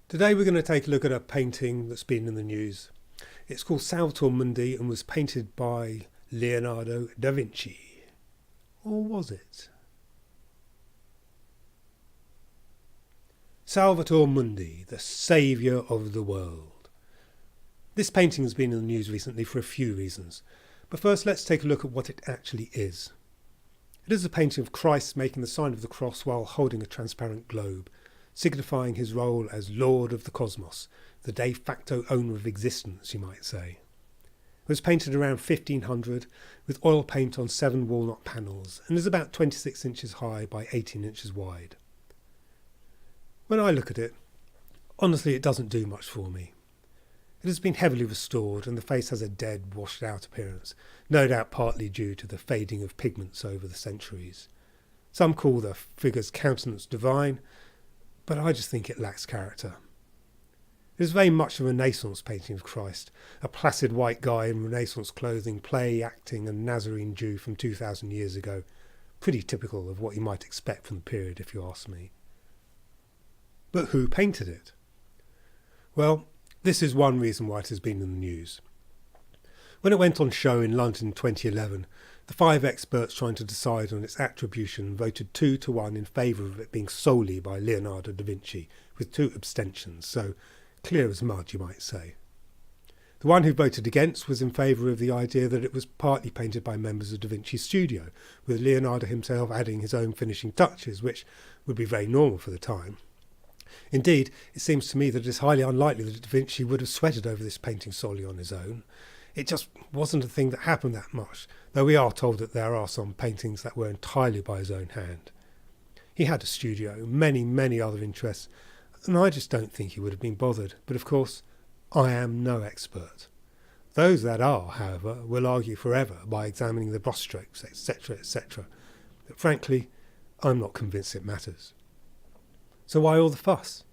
Today we're going to take a look at a painting that's been in the news. It's called Salvator Mundi and was painted by Leonardo da Vinci. Or was it? Salvator Mundi, the Saviour of the world. This painting has been in the news recently for a few reasons. But first let's take a look at what it actually is. It is a painting of Christ making the sign of the cross while holding a transparent globe, signifying his role as Lord of the Cosmos, the de facto owner of existence, you might say. It was painted around 1500 with oil paint on 7 walnut panels and is about 26 inches high by 18 inches wide. When I look at it, honestly it doesn't do much for me. It has been heavily restored and the face has a dead, washed out appearance, no doubt partly due to the fading of pigments over the centuries. Some call the figure's countenance divine, but I just think it lacks character. It is very much a Renaissance painting of Christ, a placid white guy in Renaissance clothing, play acting a Nazarene Jew from 2,000 years ago. Pretty typical of what you might expect from the period, if you ask me. But who painted it? Well, this is one reason why it has been in the news. When it went on show in London in 2011, the 5 experts trying to decide on its attribution voted 2-1 in favour of it being solely by Leonardo da Vinci, with 2 abstentions, so clear as mud, you might say. The one who voted against was in favour of the idea that it was partly painted by members of da Vinci's studio, with Leonardo himself adding his own finishing touches, which would be very normal for the time. Indeed, it seems to me that it is highly unlikely that da Vinci would have sweated over this painting solely on his own. It just wasn't a thing that happened that much, though we are told that there are some paintings that were entirely by his own hand. He had a studio, many other interests, and I just don't think he would have been bothered. But of course, I am no expert. Those that are, however, will argue forever by examining the brushstrokes, etc. But frankly, I'm not convinced it matters. So why all the fuss?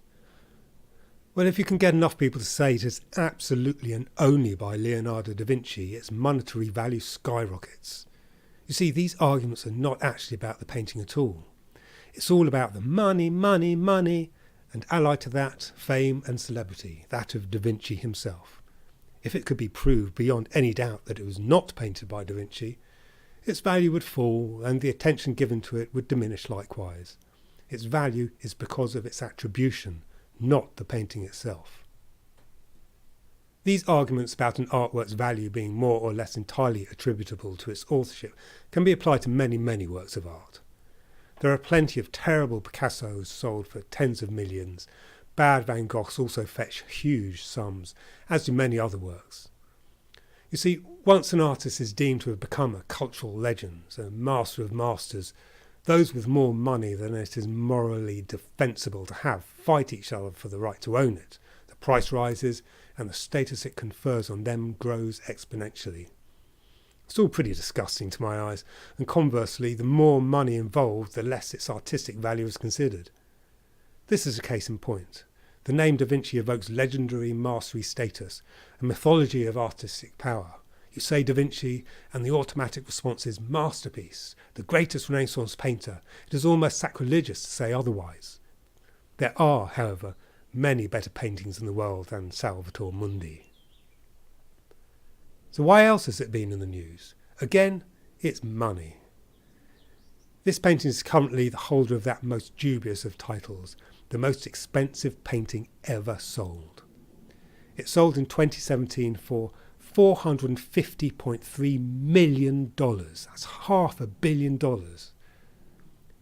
Well, if you can get enough people to say it is absolutely and only by Leonardo da Vinci, its monetary value skyrockets. You see, these arguments are not actually about the painting at all. It's all about the money, and allied to that, fame and celebrity, that of da Vinci himself. If it could be proved beyond any doubt that it was not painted by da Vinci, its value would fall and the attention given to it would diminish likewise. Its value is because of its attribution, not the painting itself. These arguments about an artwork's value being more or less entirely attributable to its authorship can be applied to many works of art. There are plenty of terrible Picassos sold for tens of millions. Bad Van Goghs also fetch huge sums, as do many other works. You see, once an artist is deemed to have become a cultural legend, a master of masters, those with more money than it is morally defensible to have fight each other for the right to own it. The price rises and the status it confers on them grows exponentially. It's all pretty disgusting to my eyes, and conversely, the more money involved, the less its artistic value is considered. This is a case in point. The name Da Vinci evokes legendary mastery status, a mythology of artistic power. You say Da Vinci, and the automatic response is masterpiece, the greatest Renaissance painter. It is almost sacrilegious to say otherwise. There are, however, many better paintings in the world than Salvator Mundi. So why else has it been in the news? Again, it's money. This painting is currently the holder of that most dubious of titles, the most expensive painting ever sold. It sold in 2017 for $450.3 million. That's $500 million. It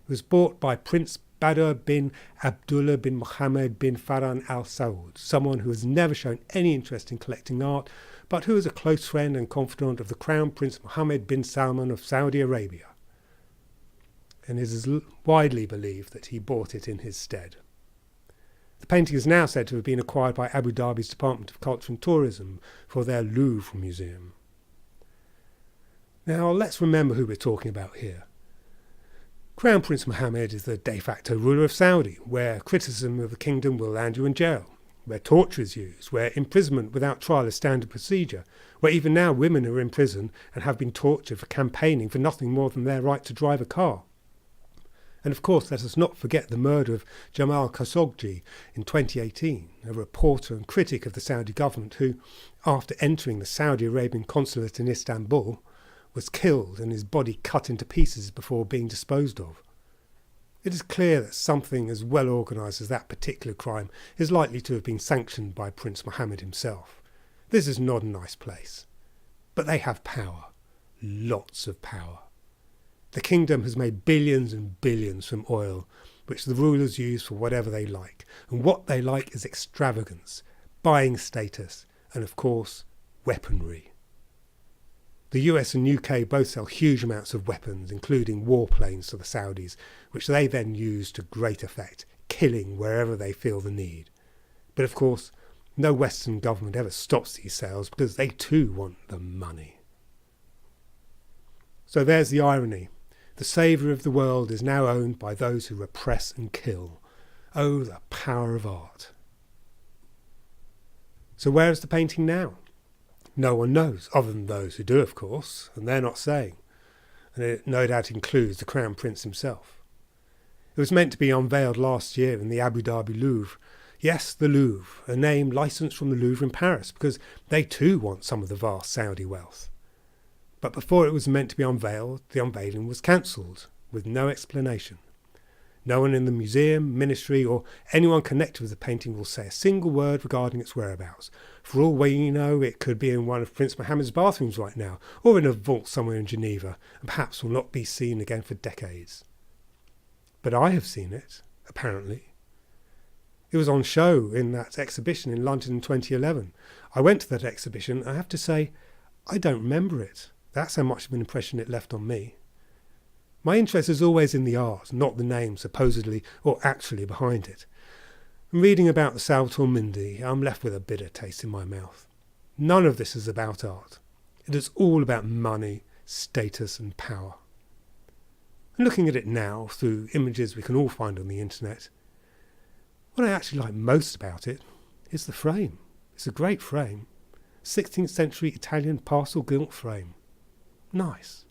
was bought by Prince Badr bin Abdullah bin Mohammed bin Farhan Al Saud, someone who has never shown any interest in collecting art, but who is a close friend and confidant of the Crown Prince Mohammed bin Salman of Saudi Arabia. And it is widely believed that he bought it in his stead. The painting is now said to have been acquired by Abu Dhabi's Department of Culture and Tourism for their Louvre museum. Now let's remember who we're talking about here. Crown Prince Mohammed is the de facto ruler of Saudi, where criticism of the kingdom will land you in jail, where torture is used, where imprisonment without trial is standard procedure, where even now women are in prison and have been tortured for campaigning for nothing more than their right to drive a car. And of course, let us not forget the murder of Jamal Khashoggi in 2018, a reporter and critic of the Saudi government who, after entering the Saudi Arabian consulate in Istanbul, was killed and his body cut into pieces before being disposed of. It is clear that something as well organised as that particular crime is likely to have been sanctioned by Prince Mohammed himself. This is not a nice place. But they have power. Lots of power. The kingdom has made billions and billions from oil, which the rulers use for whatever they like. And what they like is extravagance, buying status, and of course, weaponry. The US and UK both sell huge amounts of weapons, including warplanes to the Saudis, which they then use to great effect, killing wherever they feel the need. But of course, no Western government ever stops these sales because they too want the money. So there's the irony. The saviour of the world is now owned by those who repress and kill. Oh, the power of art. So where is the painting now? No one knows, other than those who do, of course, and they're not saying. And it no doubt includes the Crown Prince himself. It was meant to be unveiled last year in the Abu Dhabi Louvre. Yes, the Louvre, a name licensed from the Louvre in Paris, because they too want some of the vast Saudi wealth. But before it was meant to be unveiled, the unveiling was cancelled, with no explanation. No one in the museum, ministry, or anyone connected with the painting will say a single word regarding its whereabouts. For all we know, it could be in one of Prince Mohammed's bathrooms right now, or in a vault somewhere in Geneva, and perhaps will not be seen again for decades. But I have seen it, apparently. It was on show in that exhibition in London in 2011. I went to that exhibition. I have to say, I don't remember it. That's how much of an impression it left on me. My interest is always in the art, not the name supposedly or actually behind it. And reading about the Salvator Mundi, I'm left with a bitter taste in my mouth. None of this is about art. It is all about money, status and power. And looking at it now through images we can all find on the internet, what I actually like most about it is the frame. It's a great frame. 16th century Italian parcel gilt frame. Nice.